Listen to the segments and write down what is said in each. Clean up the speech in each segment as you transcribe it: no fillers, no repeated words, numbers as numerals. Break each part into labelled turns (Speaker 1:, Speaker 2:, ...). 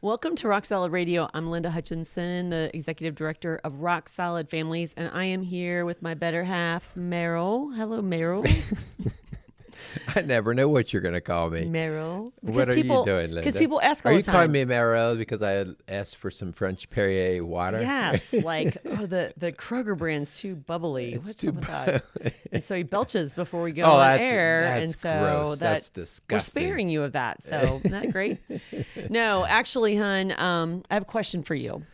Speaker 1: Welcome to Rock Solid Radio. I'm Linda Hutchinson, the Executive Director of Rock Solid Families, and I am here with my better half, Merrill. Hello, Merrill.
Speaker 2: I never know what you're going to call me.
Speaker 1: Merrill.
Speaker 2: What are you doing, Linda?
Speaker 1: Because people ask all
Speaker 2: Are
Speaker 1: the
Speaker 2: you
Speaker 1: time.
Speaker 2: calling me Merrill because I had asked for some French Perrier water?
Speaker 1: Yes, like, the Kroger brand's too bubbly.
Speaker 2: It's
Speaker 1: What's
Speaker 2: too
Speaker 1: up with that? And so he belches before we go
Speaker 2: Oh,
Speaker 1: on
Speaker 2: that's-
Speaker 1: air.
Speaker 2: that's
Speaker 1: and so
Speaker 2: gross.
Speaker 1: that
Speaker 2: That's disgusting.
Speaker 1: We're sparing you of that. So isn't that great? No, actually, hon, I have a question for you.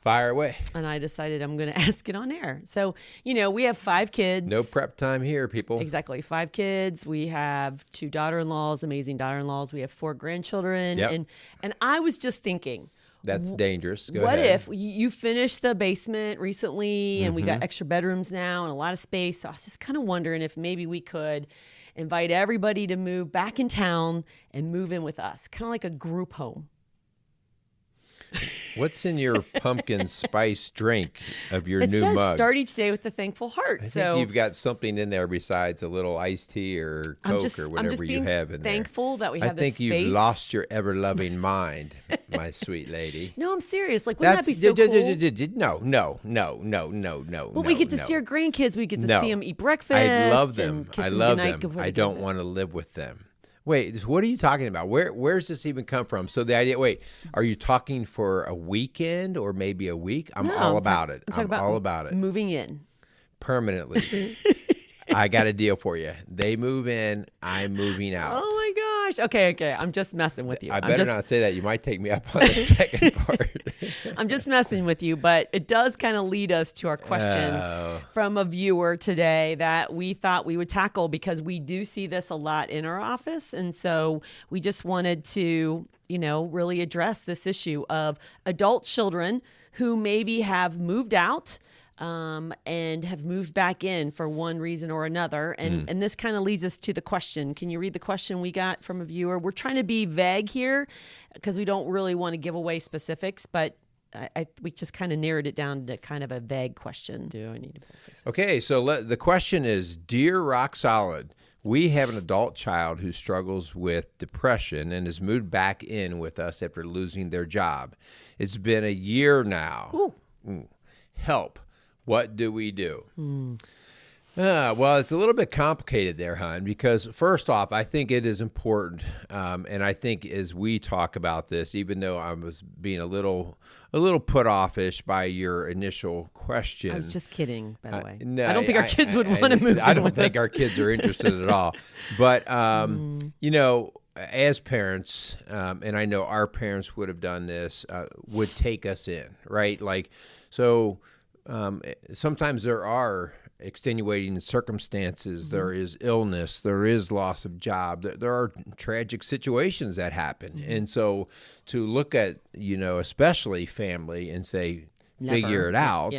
Speaker 2: Fire away.
Speaker 1: And I decided I'm going to ask it on air. So, we have 5 kids.
Speaker 2: No prep time here, people.
Speaker 1: Exactly. 5 kids. We have 2 daughter-in-laws, amazing daughter-in-laws. We have 4 grandchildren.
Speaker 2: Yep.
Speaker 1: And I was just thinking,
Speaker 2: That's dangerous. Go
Speaker 1: what
Speaker 2: ahead.
Speaker 1: if you finished the basement recently and we got extra bedrooms now and a lot of space? So I was just kind of wondering if maybe we could invite everybody to move back in town and move in with us, kind of like a group home.
Speaker 2: What's in your pumpkin spice drink of your
Speaker 1: It
Speaker 2: new
Speaker 1: says
Speaker 2: mug?
Speaker 1: start each day with a thankful heart.
Speaker 2: I
Speaker 1: so
Speaker 2: think you've got something in there besides a little iced tea or Coke or
Speaker 1: I'm
Speaker 2: whatever
Speaker 1: just
Speaker 2: you
Speaker 1: being
Speaker 2: have in there.
Speaker 1: thankful that we
Speaker 2: I
Speaker 1: have
Speaker 2: think
Speaker 1: this space.
Speaker 2: you've lost your ever-loving mind, my sweet lady.
Speaker 1: No, I'm serious. Like, wouldn't that be so cool?
Speaker 2: No.
Speaker 1: Well, we get to see our grandkids. We get to see them eat breakfast.
Speaker 2: I love them.
Speaker 1: And kiss
Speaker 2: I
Speaker 1: them
Speaker 2: love
Speaker 1: goodnight
Speaker 2: them.
Speaker 1: before
Speaker 2: I
Speaker 1: they go
Speaker 2: don't
Speaker 1: to bed.
Speaker 2: want to live with them. Wait, what are you talking about? Where's this even come from? So the idea, are you talking for a weekend or maybe a week? I'm all about it.
Speaker 1: I'm talking
Speaker 2: all about it.
Speaker 1: Moving in.
Speaker 2: Permanently. I got a deal for you. They move in, I'm moving out.
Speaker 1: Oh my gosh. Okay. I'm just from with you.
Speaker 2: I better not say that. You might take me up on the second part.
Speaker 1: I'm just messing with you, but it does kind of lead us to our question from a viewer today that we thought we would tackle because we do see this a lot in our office. And so we just wanted to, really address this issue of adult children who maybe have moved out and have moved back in for one reason or another. And this kind of leads us to the question. Can you read the question we got from a viewer? We're trying to be vague here because we don't really want to give away specifics, but we just kind of narrowed it down to kind of a vague question. Do I need to focus?
Speaker 2: Okay, so the question is, Dear Rock Solid, we have an adult child who struggles with depression and has moved back in with us after losing their job. It's been a year now. Help. What do we do? Well, it's a little bit complicated there, hon, because first off, I think it is important, and I think as we talk about this, even though I was being a little put offish by your initial question.
Speaker 1: I was just kidding, by the way.
Speaker 2: No,
Speaker 1: I don't think our kids would want to move in
Speaker 2: I don't
Speaker 1: with
Speaker 2: think
Speaker 1: us.
Speaker 2: our kids are interested at all. But, as parents, and I know our parents would have done this, would take us in, right? Sometimes there are extenuating circumstances. There is illness. There is loss of job. There are tragic situations that happen. And so to look at, especially family and say, figure it out,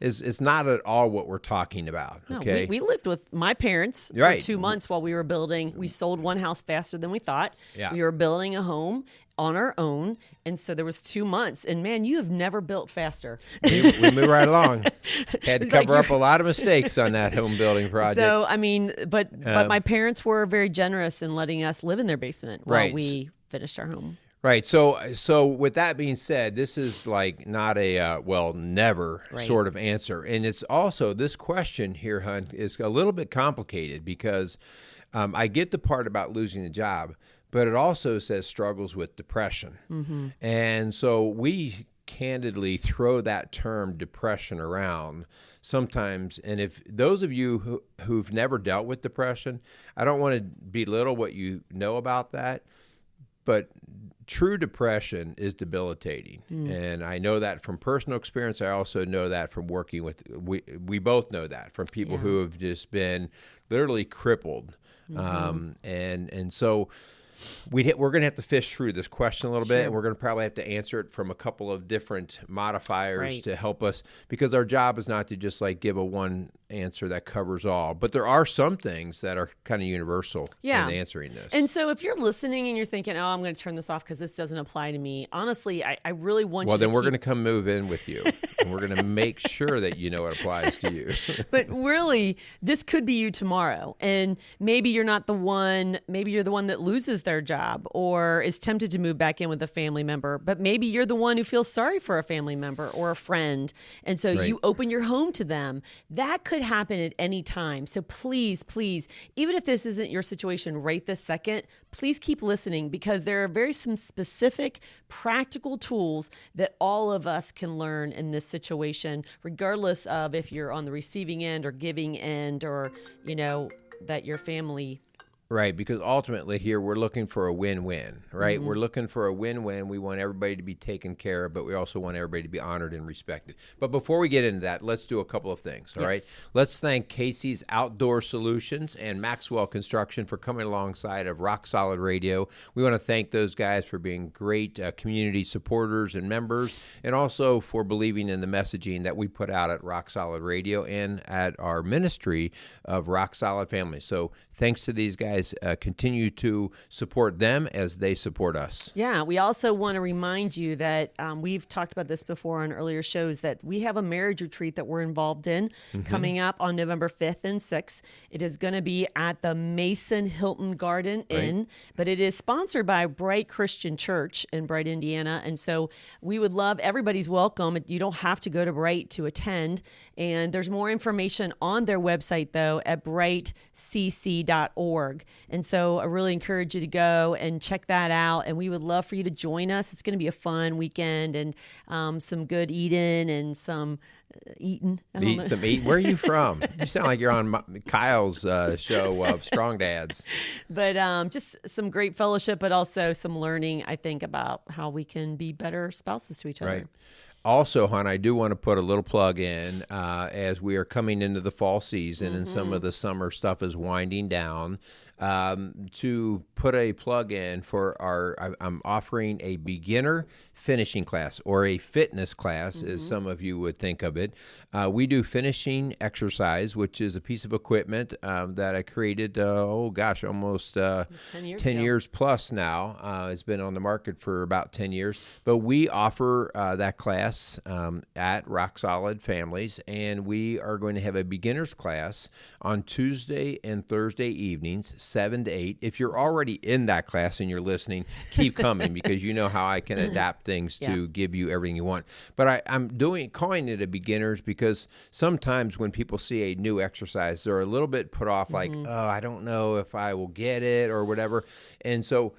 Speaker 2: is not at all what we're talking about.
Speaker 1: No,
Speaker 2: Okay.
Speaker 1: we lived with my parents for
Speaker 2: Right.
Speaker 1: 2 months while we were building. We sold one house faster than we thought.
Speaker 2: Yeah.
Speaker 1: We were building a home on our own. And so there was 2 months. And man, you have never built faster.
Speaker 2: we move right along. Had to
Speaker 1: It's like
Speaker 2: cover up a lot of mistakes on that home building project.
Speaker 1: So, I mean, but my parents were very generous in letting us live in their basement while
Speaker 2: Right.
Speaker 1: we finished our home.
Speaker 2: Right. So with that being said, this is like not a never
Speaker 1: Right.
Speaker 2: sort of answer. And it's also, this question here, hon, is a little bit complicated because I get the part about losing the job, but it also says struggles with depression. And so we candidly throw that term depression around sometimes. And if those of you who've never dealt with depression, I don't want to belittle what you know about that, but true depression is debilitating. And I know that from personal experience. I also know that from working with, we both know that from people who have just been literally crippled. And so we're going to have to fish through this question a little bit, and we're going to probably have to answer it from a couple of different modifiers to help us, because our job is not to just like give a one answer that covers all, but there are some things that are kind of universal in answering this.
Speaker 1: And so if you're listening and you're thinking, oh, I'm going to turn this off because this doesn't apply to me, honestly, I really want you to
Speaker 2: Well, then we're going to come move in with you. and we're going to make sure that you know it applies to you.
Speaker 1: But really, this could be you tomorrow. And maybe you're not the one, maybe you're the one that loses their job or is tempted to move back in with a family member. But maybe you're the one who feels sorry for a family member or a friend. And so you open your home to them. That could happen at any time. So please, even if this isn't your situation right this second, please keep listening, because there are some specific practical tools that all of us can learn in this situation, regardless of if you're on the receiving end or giving end, or, that your family.
Speaker 2: Right, because ultimately here we're looking for a win-win, right? We're looking for a win-win. We want everybody to be taken care of, but we also want everybody to be honored and respected. But before we get into that, let's do a couple of things, all right? Let's thank Casey's Outdoor Solutions and Maxwell Construction for coming alongside of Rock Solid Radio. We want to thank those guys for being great community supporters and members, and also for believing in the messaging that we put out at Rock Solid Radio and at our ministry of Rock Solid Family. So thanks to these guys. Continue to support them as they support us.
Speaker 1: Yeah, we also want to remind you that we've talked about this before on earlier shows, that we have a marriage retreat that we're involved in coming up on November 5th and 6th. It is going to be at the Mason Hilton Garden Inn, but it is sponsored by Bright Christian Church in Bright, Indiana. And so we would love, everybody's welcome. You don't have to go to Bright to attend. And there's more information on their website, though, at brightcc.org. And so I really encourage you to go and check that out. And we would love for you to join us. It's going to be a fun weekend, and some good eating and some eating.
Speaker 2: Where are you from? You sound like you're on Kyle's show of Strong Dads.
Speaker 1: But just some great fellowship, but also some learning, I think, about how we can be better spouses to each other.
Speaker 2: Right. Also, hon, I do want to put a little plug in as we are coming into the fall season and some of the summer stuff is winding down, to put a plug in for I'm offering a beginner finishing class, or a fitness class, as some of you would think of it. We do finishing exercise, which is a piece of equipment that I created, almost 10 years plus now. It's been on the market for about 10 years. But we offer that class at Rock Solid Families, and we are going to have a beginner's class on Tuesday and Thursday evenings, 7 to 8. If you're already in that class and you're listening, keep coming, because you know how I can adapt things to give you everything you want. But I'm calling it a beginner's because sometimes when people see a new exercise, they're a little bit put off, like, I don't know if I will get it or whatever. And so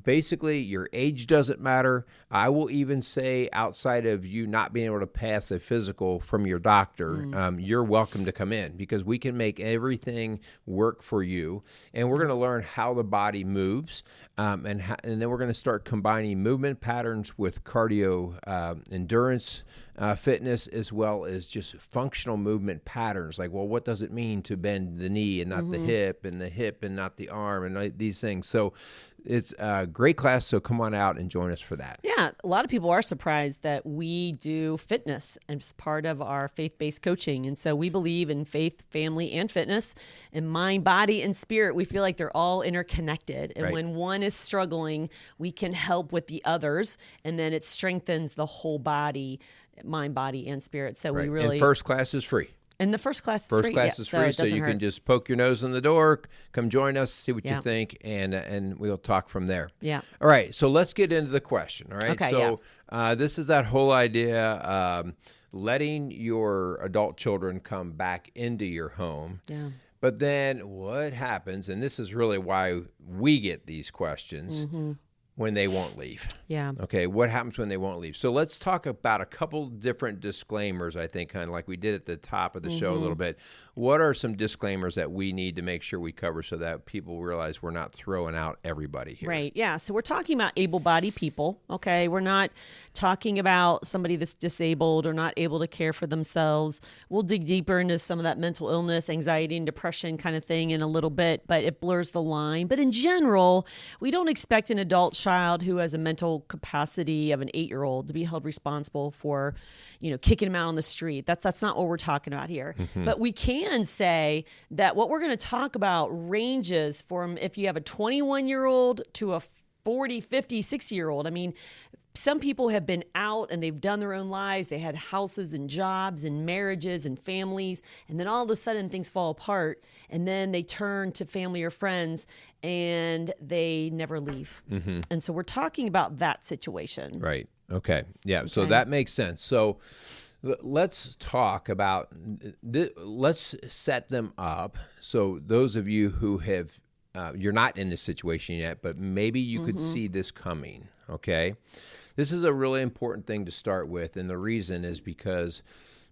Speaker 2: basically, your age doesn't matter. I will even say, outside of you not being able to pass a physical from your doctor, you're welcome to come in, because we can make everything work for you. And we're going to learn how the body moves, and then we're going to start combining movement patterns with cardio endurance fitness, as well as just functional movement patterns. Like, well, what does it mean to bend the knee and not the hip and not the arm, and these things. So it's a great class, so come on out and join us for that.
Speaker 1: Yeah, a lot of people are surprised that we do fitness as part of our faith-based coaching. And so we believe in faith, family, and fitness, and mind, body, and spirit. We feel like they're all interconnected. And when one is struggling, we can help with the others, and then it strengthens the whole body, mind, body, and spirit. So we really...
Speaker 2: And first class is free.
Speaker 1: And the first class is free.
Speaker 2: First class is free, so you can just poke your nose in the door, come join us, see what you think, and we'll talk from there.
Speaker 1: Yeah.
Speaker 2: All right, so let's get into the question, all right?
Speaker 1: Okay,
Speaker 2: so this is that whole idea, letting your adult children come back into your home.
Speaker 1: Yeah.
Speaker 2: But then what happens, and this is really why we get these questions, when they won't leave.
Speaker 1: Yeah.
Speaker 2: Okay, what happens when they won't leave? So let's talk about a couple different disclaimers, I think, kind of like we did at the top of the show a little bit. What are some disclaimers that we need to make sure we cover so that people realize we're not throwing out everybody here?
Speaker 1: Right, yeah. So we're talking about able-bodied people, okay? We're not talking about somebody that's disabled or not able to care for themselves. We'll dig deeper into some of that mental illness, anxiety, and depression kind of thing in a little bit, but it blurs the line. But in general, we don't expect an adult child who has a mental capacity of an 8-year-old to be held responsible for, kicking him out on the street. That's not what we're talking about here. But we can say that what we're going to talk about ranges from if you have a 21-year-old to a 40, 50, 60-year-old. I mean, some people have been out and they've done their own lives. They had houses and jobs and marriages and families. And then all of a sudden things fall apart. And then they turn to family or friends and they never leave. Mm-hmm. And so we're talking about that situation.
Speaker 2: Right. Okay. Yeah. Okay. So that makes sense. So let's talk about, let's set them up. So those of you who have, you're not in this situation yet, but maybe you could see this coming. Okay. This is a really important thing to start with, and the reason is because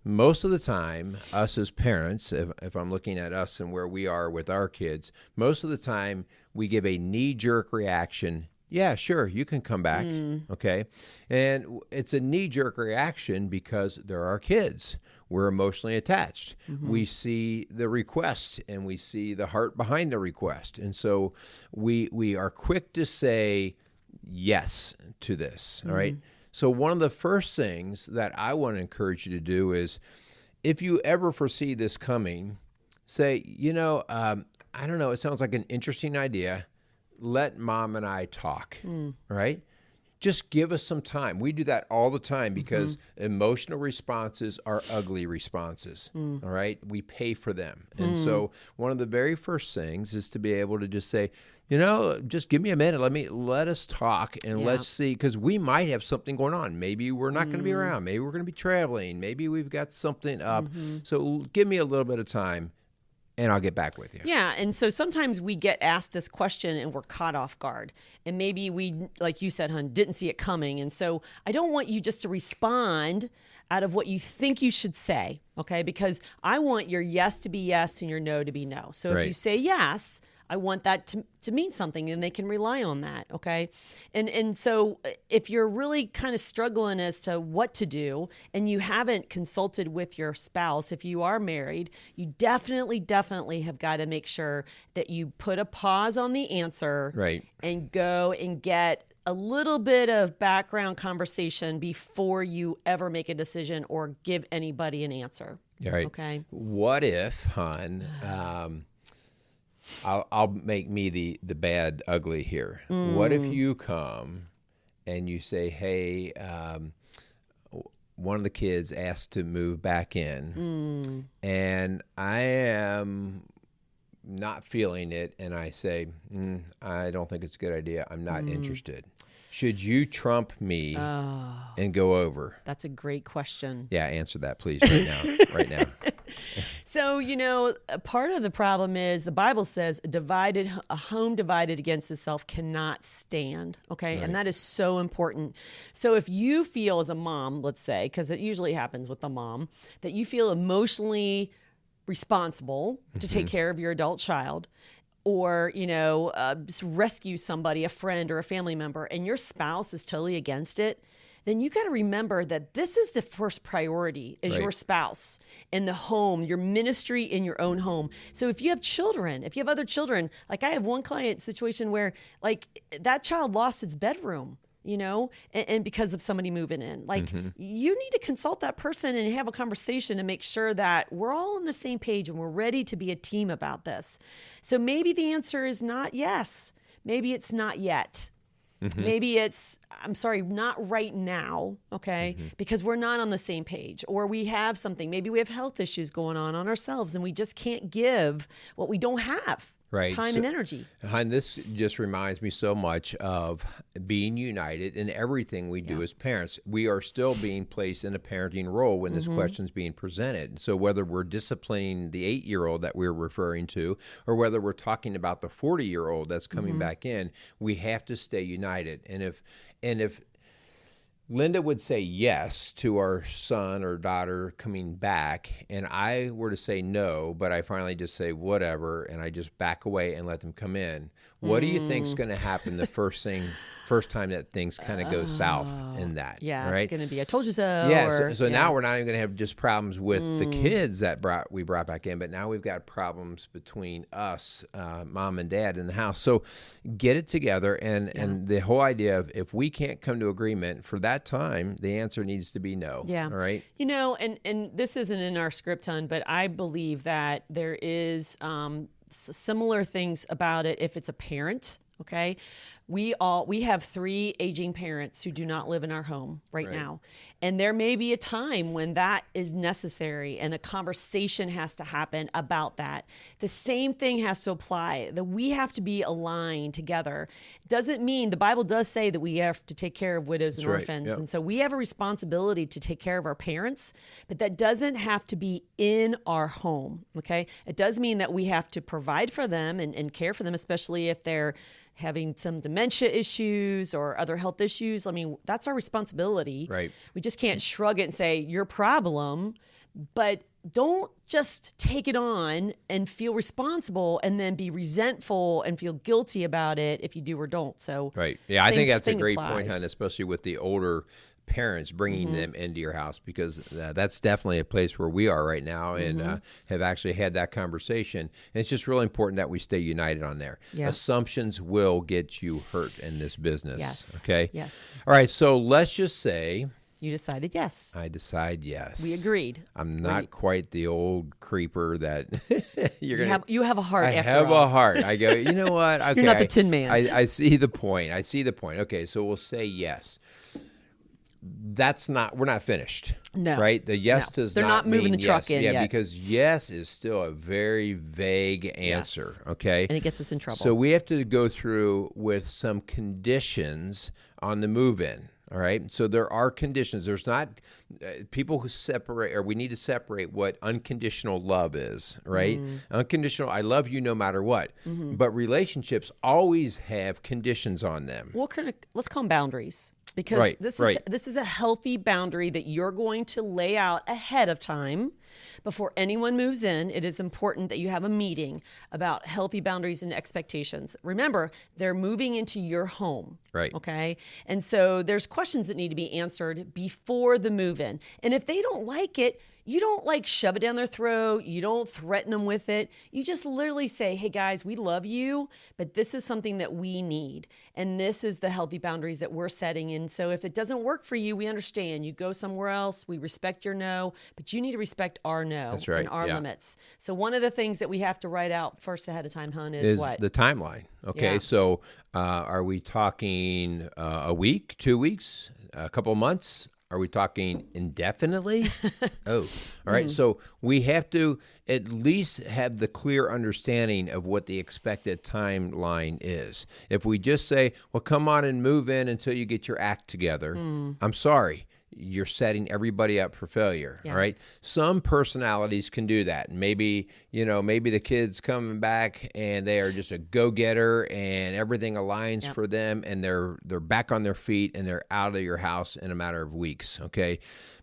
Speaker 2: most of the time, us as parents, if I'm looking at us and where we are with our kids, most of the time we give a knee-jerk reaction. Yeah, sure, you can come back, okay? And it's a knee-jerk reaction because they're our kids. We're emotionally attached. Mm-hmm. We see the request, and we see the heart behind the request. And so we are quick to say yes to this, all right? So one of the first things that I want to encourage you to do is, if you ever foresee this coming, say, I don't know, it sounds like an interesting idea. Let mom and I talk, right? Just give us some time. We do that all the time because emotional responses are ugly responses, all right? We pay for them. And so one of the very first things is to be able to just say, just give me a minute. Let us talk and let's see, because we might have something going on. Maybe we're not going to be around. Maybe we're going to be traveling. Maybe we've got something up. So give me a little bit of time, and I'll get back with you.
Speaker 1: Yeah, and so sometimes we get asked this question and we're caught off guard. And maybe we, like you said, hon, didn't see it coming. And so I don't want you just to respond out of what you think you should say, okay? Because I want your yes to be yes and your no to be no. So if you say yes, I want that to mean something, and they can rely on that, okay? And so if you're really kind of struggling as to what to do, and you haven't consulted with your spouse, if you are married, you definitely have got to make sure that you put a pause on the answer,
Speaker 2: right,
Speaker 1: and go and get a little bit of background conversation before you ever make a decision or give anybody an answer.
Speaker 2: Right.
Speaker 1: Okay.
Speaker 2: What if, hon, I'll make me the bad ugly here. What if you come and you say, hey, one of the kids asked to move back in, and I am not feeling it, and I say, I don't think it's a good idea. I'm not interested. Should you trump me and go over?
Speaker 1: That's a great question.
Speaker 2: Yeah, answer that, please, right now.
Speaker 1: So, part of the problem is the Bible says a home divided against itself cannot stand. Okay. Right. And that is so important. So if you feel as a mom, let's say, because it usually happens with the mom, that you feel emotionally responsible to take care of your adult child, or, just rescue somebody, a friend or a family member, and your spouse is totally against it, then you got to remember that this is the first priority is your spouse and the home, your ministry in your own home. So if you have children, if you have other children, like I have one client situation where like that child lost its bedroom, and because of somebody moving in, like you need to consult that person and have a conversation and make sure that we're all on the same page and we're ready to be a team about this. So maybe the answer is not yes. Maybe it's not yet. Maybe it's, not right now, okay? Because we're not on the same page, or we have something. Maybe we have health issues going on ourselves, and we just can't give what we don't have.
Speaker 2: Right.
Speaker 1: Time and energy.
Speaker 2: And this just reminds me so much of being united in everything we do as parents. We are still being placed in a parenting role when this question is being presented. So whether we're disciplining the 8-year-old that we're referring to, or whether we're talking about the 40-year-old that's coming back in, we have to stay united. And if Linda would say yes to our son or daughter coming back, and I were to say no, but I finally just say whatever, and I just back away and let them come in, what do you think's going to happen the first time that things kind of go south in that?
Speaker 1: Yeah,
Speaker 2: right?
Speaker 1: It's going to be, I told you so.
Speaker 2: Yeah, so now we're not even going to have just problems with the kids that we brought back in, but now we've got problems between us, mom and dad in the house. So get it together, and the whole idea of if we can't come to agreement for that time, the answer needs to be no.
Speaker 1: Yeah.
Speaker 2: All right?
Speaker 1: And this isn't in our script, hon, but I believe that there is similar things about it if it's a parent. Okay. we have 3 aging parents who do not live in our home right now. And there may be a time when that is necessary and a conversation has to happen about that. The same thing has to apply, that we have to be aligned together. Doesn't mean, the Bible does say that we have to take care of widows and orphans. And so we have a responsibility to take care of our parents, but that doesn't have to be in our home. Okay. It does mean that we have to provide for them and care for them, especially if they're having some dementia issues or other health issues. I mean, that's our responsibility.
Speaker 2: Right.
Speaker 1: We just can't shrug it and say, your problem, but don't just take it on and feel responsible and then be resentful and feel guilty about it if you do or don't. So,
Speaker 2: right. Yeah, I think that's a great
Speaker 1: applies.
Speaker 2: point, hon, especially with the older parents, bringing them into your house, because that's definitely a place where we are right now, and have actually had that conversation. And it's just really important that we stay united on there. Yeah. Assumptions will get you hurt in this business.
Speaker 1: Yes.
Speaker 2: Okay.
Speaker 1: Yes.
Speaker 2: All right. So let's just say
Speaker 1: you decided yes.
Speaker 2: I decide yes.
Speaker 1: We agreed.
Speaker 2: I'm not quite the old creeper that
Speaker 1: You have a heart.
Speaker 2: I have a heart. I go, you know what? Okay,
Speaker 1: you're not the Tin Man.
Speaker 2: I see the point. Okay, so we'll say yes. We're not finished.
Speaker 1: No.
Speaker 2: Right? The yes does
Speaker 1: They're not moving the truck in
Speaker 2: yet.
Speaker 1: yet.
Speaker 2: Because yes is still a very vague answer. Yes. Okay?
Speaker 1: And it gets us in trouble.
Speaker 2: So we have to go through with some conditions on the move-in. All right. So there are conditions. There's not people who separate, or we need to separate what unconditional love is, right? Unconditional, I love you no matter what. But relationships always have conditions on them.
Speaker 1: Well, let's call them boundaries. Because this is a healthy boundary that you're going to lay out ahead of time before anyone moves in. It is important that you have a meeting about healthy boundaries and expectations. Remember, they're moving into your home.
Speaker 2: Right.
Speaker 1: Okay. And so there's questions that need to be answered before the move in. And if they don't like it, you don't shove it down their throat. You don't threaten them with it. You just literally say, hey guys, we love you, but this is something that we need. And this is the healthy boundaries that we're setting. And so if it doesn't work for you, we understand. You go somewhere else. We respect your no, but you need to respect our no.
Speaker 2: That's right.
Speaker 1: And our limits. So one of the things that we have to write out first ahead of time, hon, is what?
Speaker 2: The timeline. Okay. Yeah. So are we talking a week, 2 weeks, a couple of months? Are we talking indefinitely? Oh, all right. So we have to at least have the clear understanding of what the expected timeline is. If we just say, well, come on and move in until you get your act together, I'm sorry. You're setting everybody up for failure, all right? Some personalities can do that. Maybe the kid's coming back and they are just a go-getter and everything aligns for them, and they're back on their feet and they're out of your house in a matter of weeks, okay?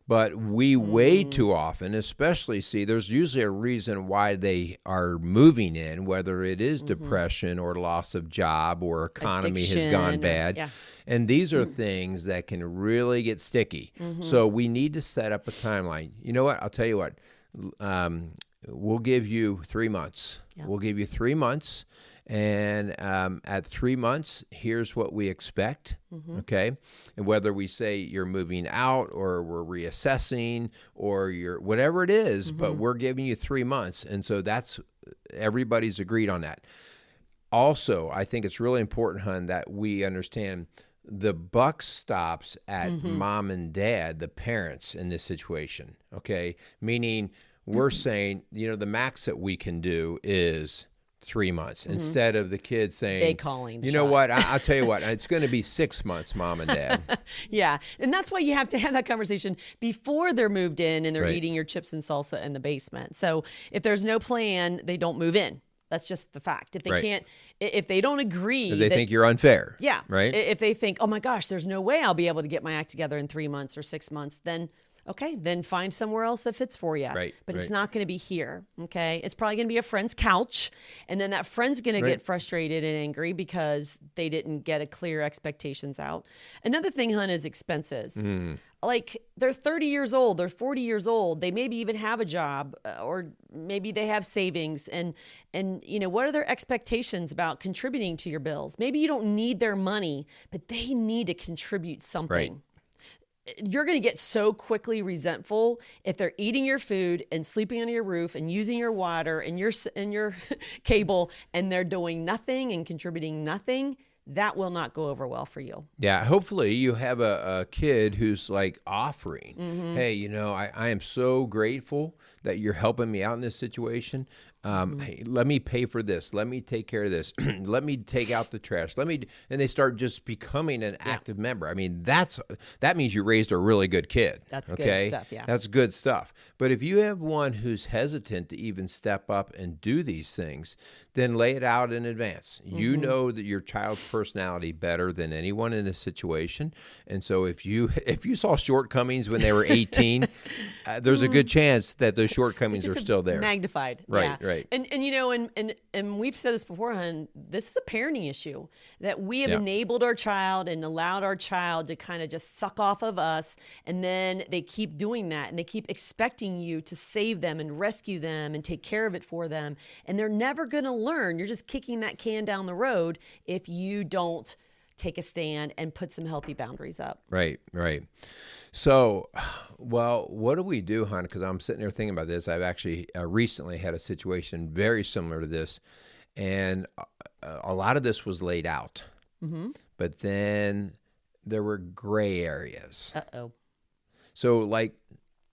Speaker 2: But we way too often, especially, there's usually a reason why they are moving in, whether it is depression or loss of job or economy has gone bad. And these are things that can really get sticky. So we need to set up a timeline. You know what? I'll tell you what. We'll give you 3 months. We'll give you 3 months. And at 3 months, here's what we expect, okay? And whether we say you're moving out or we're reassessing or you're whatever it is, but we're giving you 3 months. And so everybody's agreed on that. Also, I think it's really important, hon, that we understand the buck stops at mom and dad, the parents in this situation, okay? Meaning we're saying, the max that we can do is 3 months instead of the kids saying,
Speaker 1: they calling the
Speaker 2: you know
Speaker 1: shot.
Speaker 2: what, I'll tell you what, it's going to be 6 months, mom and dad.
Speaker 1: Yeah. And that's why you have to have that conversation before they're moved in and they're eating your chips and salsa in the basement. So if there's no plan, they don't move in. That's just the fact. If they can't, if they don't agree,
Speaker 2: if they think you're unfair.
Speaker 1: Yeah.
Speaker 2: Right.
Speaker 1: If they think, oh my gosh, there's no way I'll be able to get my act together in 3 months or 6 months, then okay, then find somewhere else that fits for you.
Speaker 2: Right.
Speaker 1: But it's not going to be here. Okay. It's probably going to be a friend's couch. And then that friend's going to get frustrated and angry because they didn't get a clear expectations out. Another thing, hon, is expenses. They're 30 years old, they're 40 years old, they maybe even have a job, or maybe they have savings, and what are their expectations about contributing to your bills? Maybe you don't need their money, but they need to contribute something. You're going to get so quickly resentful if they're eating your food and sleeping under your roof and using your water and your cable, and they're doing nothing and contributing nothing. that will not go over well for you.
Speaker 2: Yeah, hopefully you have a kid who's like offering, hey, I am so grateful that you're helping me out in this situation. Hey, let me pay for this. Let me take care of this. Let me take out the trash. And they start just becoming an active member. I mean, that means you raised a really good kid.
Speaker 1: That's
Speaker 2: okay?
Speaker 1: Good stuff, yeah.
Speaker 2: That's good stuff. But if you have one who's hesitant to even step up and do these things, then lay it out in advance. You know that your child's personality better than anyone in this situation. And so if you saw shortcomings when they were 18, there's a good chance that those shortcomings are still there.
Speaker 1: Magnified.
Speaker 2: Right,
Speaker 1: yeah.
Speaker 2: right.
Speaker 1: And we've said this before, hon, this is a parenting issue, that we have enabled our child and allowed our child to kind of just suck off of us. And then they keep doing that, and they keep expecting you to save them and rescue them and take care of it for them. And they're never going to learn. You're just kicking that can down the road if you don't take a stand and put some healthy boundaries up.
Speaker 2: Right. So, well, what do we do, hon? Because I'm sitting there thinking about this. I've actually recently had a situation very similar to this, and a lot of this was laid out. But then there were gray areas.
Speaker 1: Uh-oh.
Speaker 2: So, like,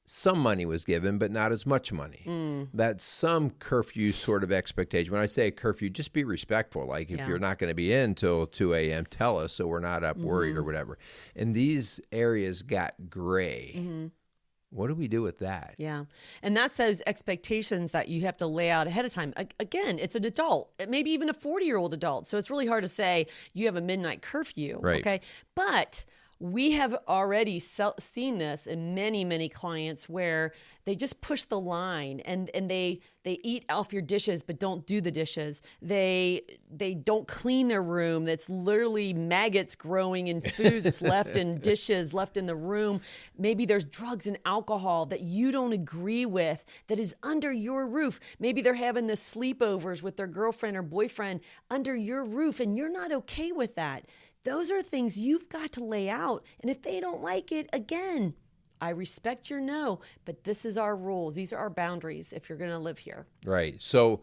Speaker 2: some money was given, but not as much money. That's some curfew sort of expectation. When I say curfew, just be respectful. Like, if you're not going to be in till 2 a.m., tell us so we're not up worried or whatever. And these areas got gray. What do we do with that?
Speaker 1: Yeah. And that's those expectations that you have to lay out ahead of time. Again, it's an adult, maybe even a 40-year-old adult. So it's really hard to say you have a midnight curfew.
Speaker 2: Right.
Speaker 1: Okay. But we have already seen this in many, many clients where they just push the line and they eat off your dishes but don't do the dishes. They don't clean their room. That's literally maggots growing in food that's left in dishes, left in the room. Maybe there's drugs and alcohol that you don't agree with that is under your roof. Maybe they're having the sleepovers with their girlfriend or boyfriend under your roof and you're not okay with that. Those are things you've got to lay out. And if they don't like it, again, I respect your no, but this is our rules. These are our boundaries if you're going to live here.
Speaker 2: Right. So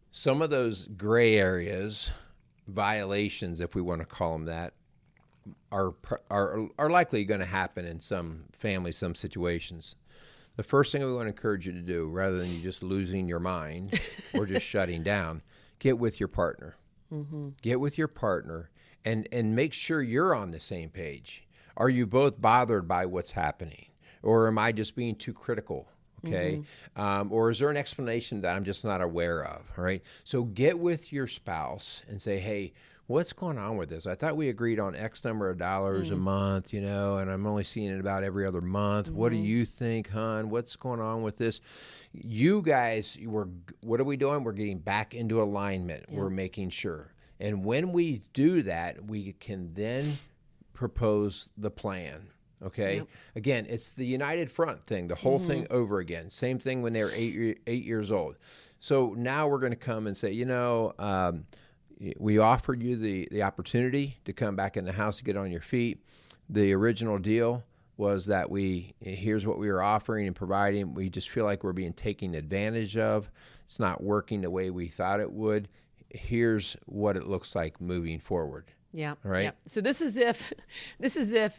Speaker 2: some of those gray areas, violations, if we want to call them that, are likely going to happen in some families, some situations. The first thing we want to encourage you to do, rather than you just losing your mind or just shutting down, get with your partner. Get with your partner. And make sure you're on the same page. Are you both bothered by what's happening? Or am I just being too critical? Okay. Or is there an explanation that I'm just not aware of? All right. So get with your spouse and say, hey, what's going on with this? I thought we agreed on X number of dollars a month, and I'm only seeing it about every other month. What do you think, hon? What's going on with this? You guys, what are we doing? We're getting back into alignment. Yeah. We're making sure. And when we do that, we can then propose the plan. Okay. Yep. Again, it's the united front thing, the whole thing over again. Same thing when they were 8 years old. So now we're going to come and say, we offered you the opportunity to come back in the house to get on your feet. The original deal was that here's what we were offering and providing. We just feel like we're being taken advantage of. It's not working the way we thought it would. Here's what it looks like moving forward.
Speaker 1: Yeah.
Speaker 2: All right.
Speaker 1: Yeah. So this is if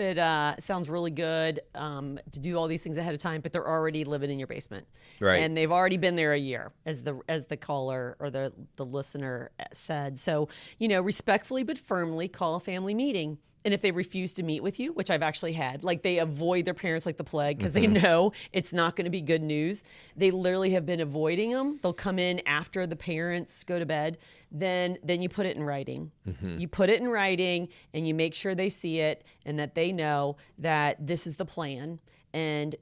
Speaker 1: it sounds really good to do all these things ahead of time, but they're already living in your basement,
Speaker 2: right?
Speaker 1: And they've already been there a year, as the caller or the listener said. So respectfully but firmly call a family meeting. And if they refuse to meet with you, which I've actually had, like they avoid their parents like the plague because they know it's not going to be good news. They literally have been avoiding them. They'll come in after the parents go to bed. Then you put it in writing. You put it in writing and you make sure they see it and that they know that this is the plan. And,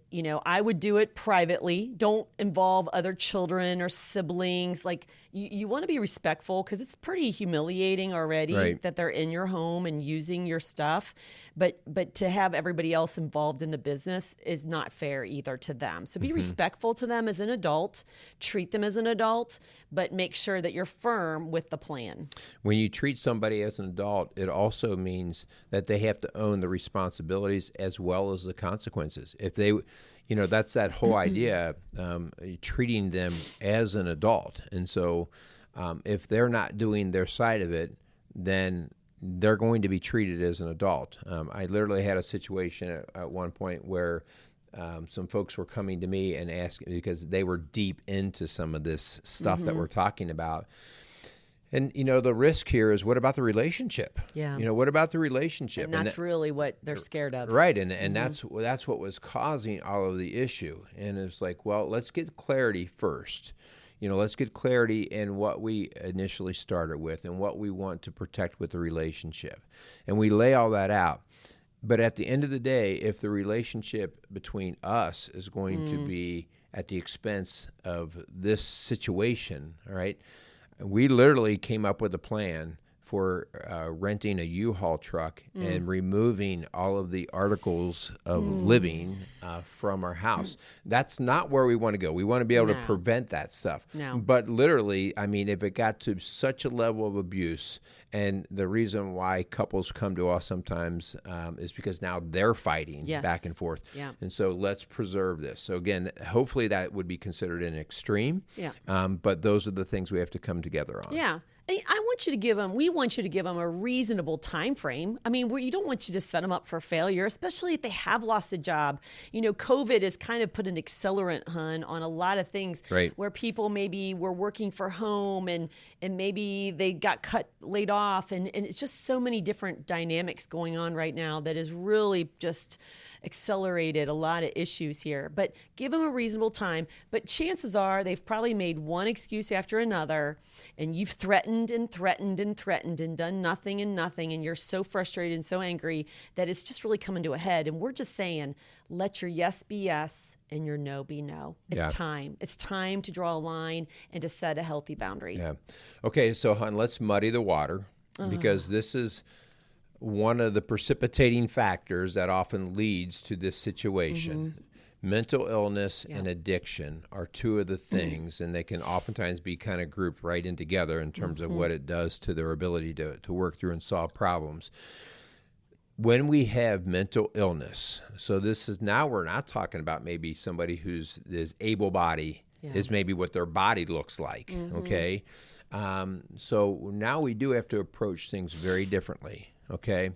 Speaker 1: I would do it privately. Don't involve other children or siblings. Like, you want to be respectful because it's pretty humiliating already that they're in your home and using your stuff. But to have everybody else involved in the business is not fair either to them. So be respectful to them as an adult. Treat them as an adult, but make sure that you're firm with the plan.
Speaker 2: When you treat somebody as an adult, it also means that they have to own the responsibilities as well as the consequences. If they, that's that whole idea, treating them as an adult. And so if they're not doing their side of it, then they're going to be treated as an adult. I literally had a situation at one point where some folks were coming to me and asking because they were deep into some of this stuff that we're talking about. And, the risk here is, what about the relationship?
Speaker 1: Yeah.
Speaker 2: What about the relationship?
Speaker 1: And that's really what they're scared of.
Speaker 2: Right. And that's what was causing all of the issue. And it's like, well, let's get clarity first. Let's get clarity in what we initially started with and what we want to protect with the relationship. And we lay all that out. But at the end of the day, if the relationship between us is going to be at the expense of this situation, all right, we literally came up with a plan for renting a U-Haul truck and removing all of the articles of living from our house. That's not where we want to go. We want to be able to prevent that stuff.
Speaker 1: No.
Speaker 2: But literally, if it got to such a level of abuse, and the reason why couples come to us sometimes is because now they're fighting back and forth. Yeah. And so let's preserve this. So again, hopefully that would be considered an extreme. Yeah. But those are the things we have to come together on.
Speaker 1: Yeah. We want you to give them a reasonable time frame. You don't want you to set them up for failure, especially if they have lost a job. COVID has kind of put an accelerant, on a lot of things,
Speaker 2: right,
Speaker 1: where people maybe were working for home and maybe they got laid off. And it's just so many different dynamics going on right now that has really just accelerated a lot of issues here. But give them a reasonable time. But chances are they've probably made one excuse after another, and you've threatened and threatened and threatened and done nothing, and you're so frustrated and so angry that it's just really coming to a head. And we're just saying, let your yes be yes and your no be no. It's time. It's time to draw a line and to set a healthy boundary.
Speaker 2: Yeah. Okay, so hon, let's muddy the water, because this is one of the precipitating factors that often leads to this situation. Mental illness and addiction are two of the things, and they can oftentimes be kind of grouped right in together in terms of what it does to their ability to work through and solve problems. When we have mental illness, so this is now we're not talking about maybe somebody who's able-bodied, is maybe what their body looks like, okay? So now we do have to approach things very differently. Okay.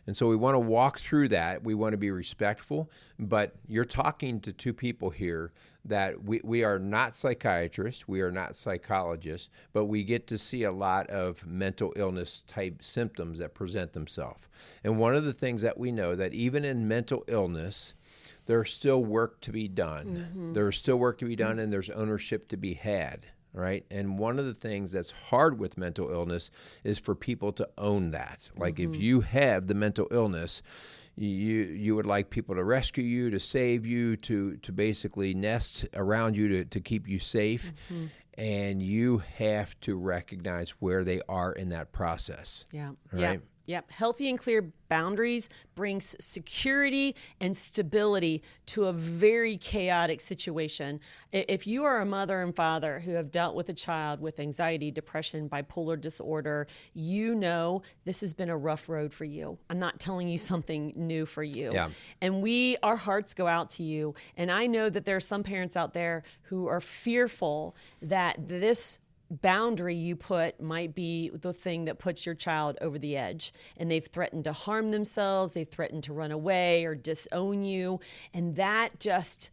Speaker 2: And so we want to walk through that. We want to be respectful, but you're talking to two people here that we are not psychiatrists. We are not psychologists, but we get to see a lot of mental illness type symptoms that present themselves. And one of the things that we know that even in mental illness, there's still work to be done. There's still work to be done, and there's ownership to be had. Right. And one of the things that's hard with mental illness is for people to own that. Like if you have the mental illness, you would like people to rescue you, to save you, to basically nest around you to keep you safe. And you have to recognize where they are in that process.
Speaker 1: Yeah.
Speaker 2: Right.
Speaker 1: Yep. Healthy and clear boundaries brings security and stability to a very chaotic situation. If you are a mother and father who have dealt with a child with anxiety, depression, bipolar disorder, you know this has been a rough road for you. I'm not telling you something new for you.
Speaker 2: Yeah.
Speaker 1: And our hearts go out to you. And I know that there are some parents out there who are fearful that this boundary you put might be the thing that puts your child over the edge, and they've threatened to harm themselves, they threatened to run away or disown you, and that just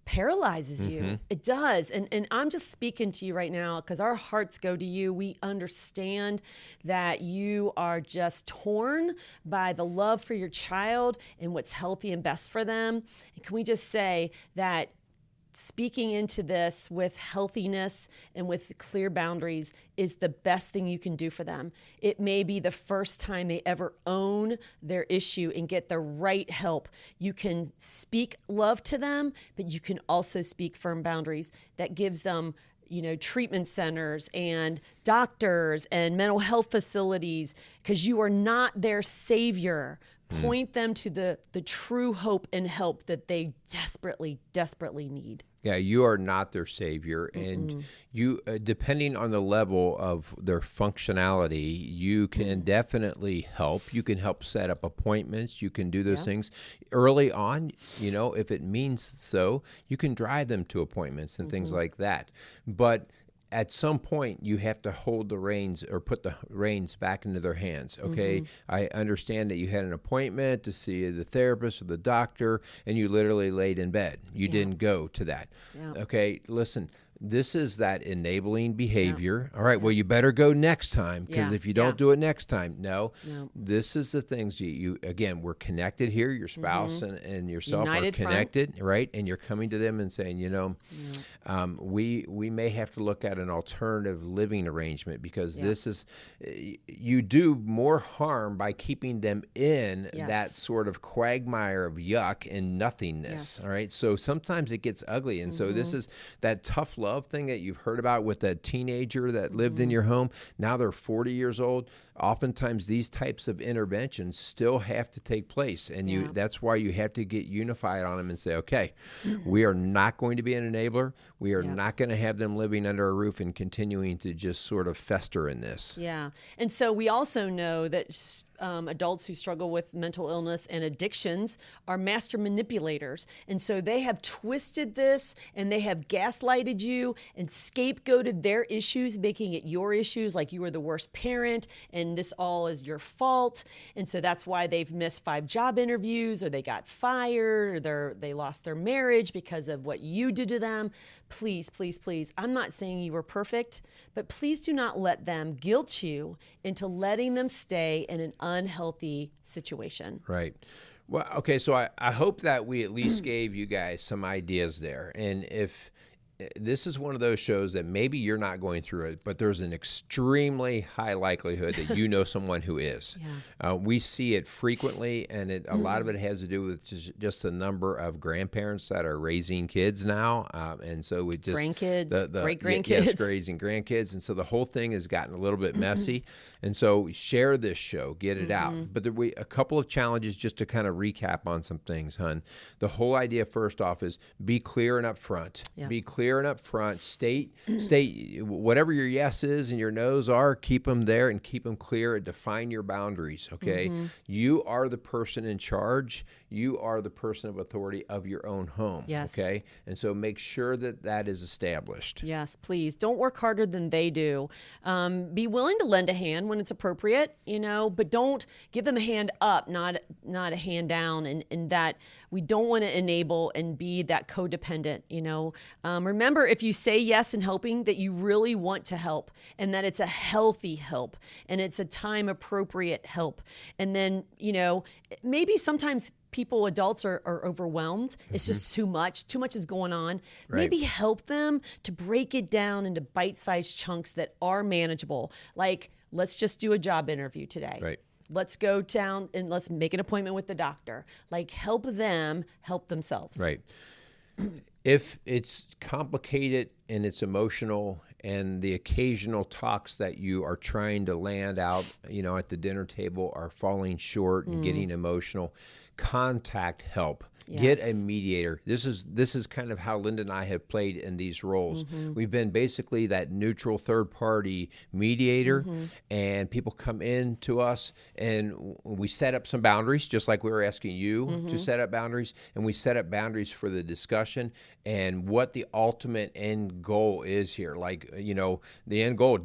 Speaker 1: paralyzes you. It does. And I'm just speaking to you right now because our hearts go to you. We understand that you are just torn by the love for your child and what's healthy and best for them. And can we just say that speaking into this with healthiness and with clear boundaries is the best thing you can do for them. It may be the first time they ever own their issue and get the right help. You can speak love to them, but you can also speak firm boundaries that gives them treatment centers and doctors and mental health facilities, because you are not their savior. Point them to the true hope and help that they desperately, desperately need.
Speaker 2: Yeah, you are not their savior, and you, depending on the level of their functionality, you can definitely help. You can help set up appointments. You can do those things early on. If it means so, you can drive them to appointments and things like that. But at some point you have to hold the reins or put the reins back into their hands. Okay. I understand that you had an appointment to see the therapist or the doctor and you literally laid in bed. You didn't go to that. Okay. Listen, this is that enabling behavior. All right. Well, you better go next time, because if you don't do it next time, this is the things you again, we're connected here. Your spouse and yourself
Speaker 1: United
Speaker 2: are connected, right? And you're coming to them and saying, we may have to look at an alternative living arrangement, because this is, you do more harm by keeping them in that sort of quagmire of yuck and nothingness. All right. So sometimes it gets ugly. And so this is that tough love thing that you've heard about with that teenager that lived in your home. Now they're 40 years old. Oftentimes these types of interventions still have to take place. And that's why you have to get unified on them and say, okay, we are not going to be an enabler. We are not going to have them living under a roof and continuing to just sort of fester in this.
Speaker 1: Yeah. And so we also know that adults who struggle with mental illness and addictions are master manipulators. And so they have twisted this and they have gaslighted you and scapegoated their issues, making it your issues, like you were the worst parent and this all is your fault. And so that's why they've missed 5 job interviews, or they got fired, or they lost their marriage because of what you did to them. Please, please, please. I'm not saying you were perfect, but please do not let them guilt you into letting them stay in an unhealthy situation.
Speaker 2: Right. Well, okay, so I hope that we at least gave you guys some ideas there. And if this is one of those shows that maybe you're not going through it, but there's an extremely high likelihood that you know someone who is. We see it frequently, and a lot of it has to do with just the number of grandparents that are raising kids now. And so we just...
Speaker 1: Grandkids, great-grandkids.
Speaker 2: Yes, raising grandkids. And so the whole thing has gotten a little bit messy. And so share this show, get it out. But a couple of challenges just to kind of recap on some things, hun. The whole idea, first off, is be clear and upfront. Be clear and upfront. State whatever your yes is and your no's are. Keep them there and keep them clear, and define your boundaries. Okay, you are the person in charge. You are the person of authority of your own home. Okay, and so make sure that is established.
Speaker 1: Yes, please don't work harder than they do. Be willing to lend a hand when it's appropriate, but don't give them a hand up, not a hand down. And that we don't want to enable and be that codependent. Remember, if you say yes in helping, that you really want to help, and that it's a healthy help, and it's a time appropriate help. And then, maybe sometimes adults are overwhelmed. It's just too much is going on.
Speaker 2: Right.
Speaker 1: Maybe help them to break it down into bite-sized chunks that are manageable. Like, let's just do a job interview today.
Speaker 2: Right.
Speaker 1: Let's go down and let's make an appointment with the doctor. Like, help them help themselves.
Speaker 2: Right. If it's complicated and it's emotional, and the occasional talks that you are trying to land out, at the dinner table are falling short and getting emotional, contact help. Get a mediator. This is kind of how Linda and I have played in these roles. We've been basically that neutral third-party mediator, and people come in to us, and we set up some boundaries, just like we were asking you to set up boundaries, and we set up boundaries for the discussion and what the ultimate end goal is here. Like, the end goal,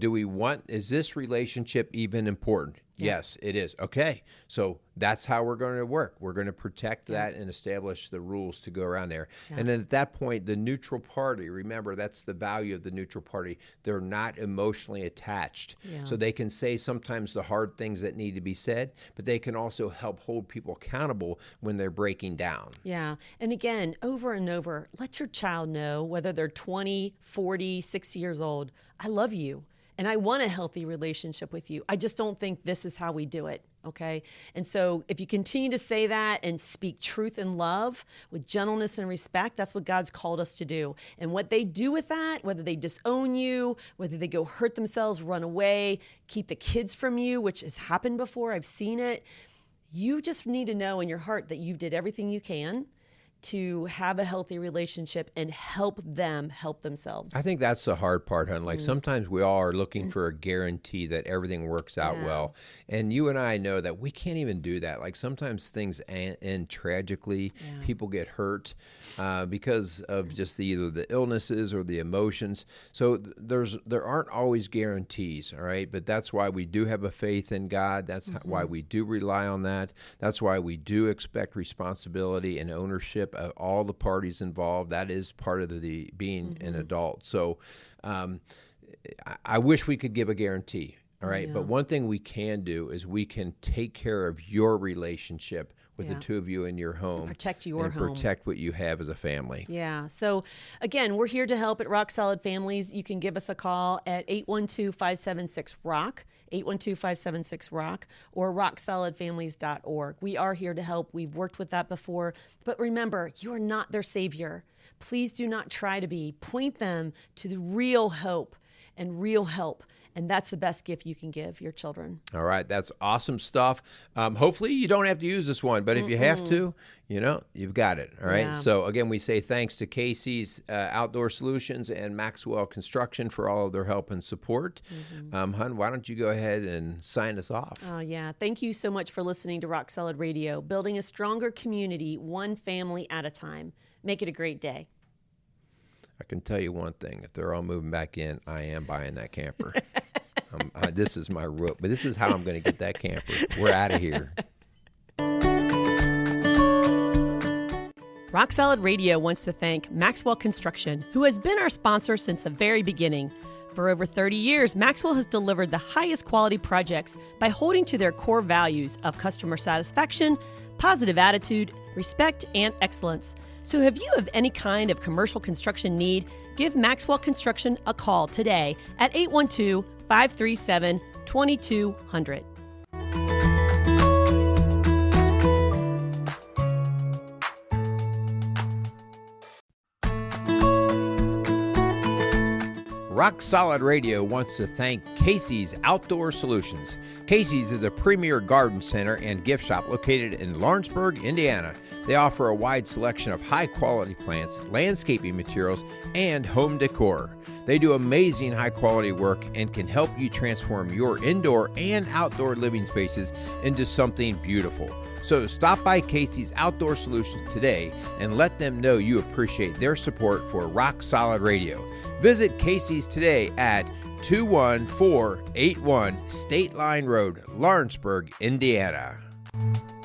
Speaker 2: is this relationship even important? Yes, it is. Okay, so that's how we're going to work. We're going to protect that and establish the rules to go around there. And then at that point, the neutral party, remember, that's the value of the neutral party. They're not emotionally attached. So they can say sometimes the hard things that need to be said, but they can also help hold people accountable when they're breaking down.
Speaker 1: Yeah. And again, over and over, let your child know, whether they're 20, 40, 60 years old, I love you. And I want a healthy relationship with you. I just don't think this is how we do it, okay? And so if you continue to say that and speak truth and love with gentleness and respect, that's what God's called us to do. And what they do with that, whether they disown you, whether they go hurt themselves, run away, keep the kids from you, which has happened before, I've seen it, you just need to know in your heart that you did everything you can. to have a healthy relationship and help them help themselves.
Speaker 2: I think that's the hard part, hon. Like sometimes we all are looking for a guarantee that everything works out well. And you and I know that we can't even do that. Like sometimes things end tragically. People get hurt because of just either the illnesses or the emotions. So there aren't always guarantees, all right? But that's why we do have a faith in God. That's why we do rely on that. That's why we do expect responsibility and ownership of all the parties involved. That is part of the being an adult. So I wish we could give a guarantee, all right? But one thing we can do is we can take care of your relationship with the two of you in your home.
Speaker 1: Protect your home.
Speaker 2: Protect what you have as a family.
Speaker 1: Yeah. So, again, we're here to help at Rock Solid Families. You can give us a call at 812-576-ROCK, 812-576-ROCK, or rocksolidfamilies.org. We are here to help. We've worked with that before. But remember, you are not their savior. Please do not try to be. Point them to the real hope and real help. And that's the best gift you can give your children.
Speaker 2: All right. That's awesome stuff. Hopefully you don't have to use this one, but if you have to, you've got it. All right.
Speaker 1: Yeah.
Speaker 2: So again, we say thanks to Casey's Outdoor Solutions and Maxwell Construction for all of their help and support. Hun, why don't you go ahead and sign us off?
Speaker 1: Oh, yeah. Thank you so much for listening to Rock Solid Radio, building a stronger community, one family at a time. Make it a great day.
Speaker 2: I can tell you one thing. If they're all moving back in, I am buying that camper. This is my rope, but this is how I'm going to get that camper. We're out of here.
Speaker 1: Rock Solid Radio wants to thank Maxwell Construction, who has been our sponsor since the very beginning. For over 30 years, Maxwell has delivered the highest quality projects by holding to their core values of customer satisfaction, positive attitude, respect, and excellence. So if you have any kind of commercial construction need, give Maxwell Construction a call today at 812-537-2200.
Speaker 2: Rock Solid Radio wants to thank Casey's Outdoor Solutions. Casey's is a premier garden center and gift shop located in Lawrenceburg, Indiana. They offer a wide selection of high-quality plants, landscaping materials, and home decor. They do amazing high-quality work and can help you transform your indoor and outdoor living spaces into something beautiful. So stop by Casey's Outdoor Solutions today and let them know you appreciate their support for Rock Solid Radio. Visit Casey's today at 21481 State Line Road, Lawrenceburg, Indiana.